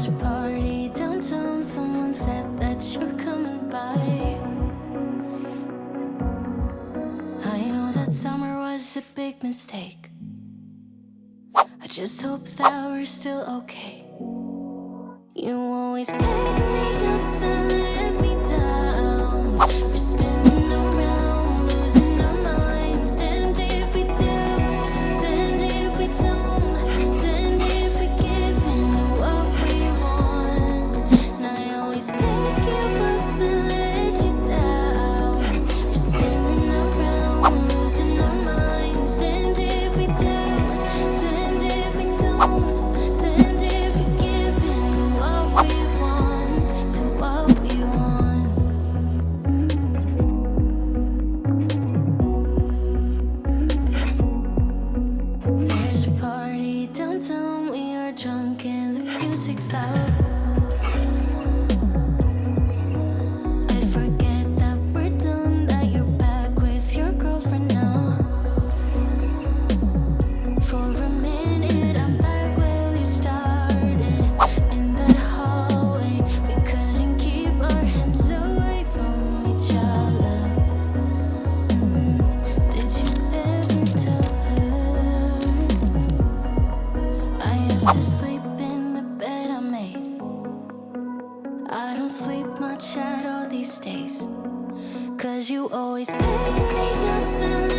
There's a party downtown, someone said that you're coming by. I know that summer was a big mistake. I just hope that we're still okay. You always pick me up and let me down. We're spinning around, losing our minds. Damned if we do, damned if we don't, damned if we give in to what we want. And I always pick you up and let you down. We're spinning around, losing our minds. Damned if we do, damned if we don't, damned if we give in to what we want, to what we want. There's a party downtown, we are drunk and the music's loud. I forget that we're done, that you're back with your girlfriend now. For a minute, I'm back where we started. In that hallway, we couldn't keep our hands away from each other. Did you ever tell her I have to sleep in the bed I made? I don't sleep much at all these days, 'cause you always pick me up and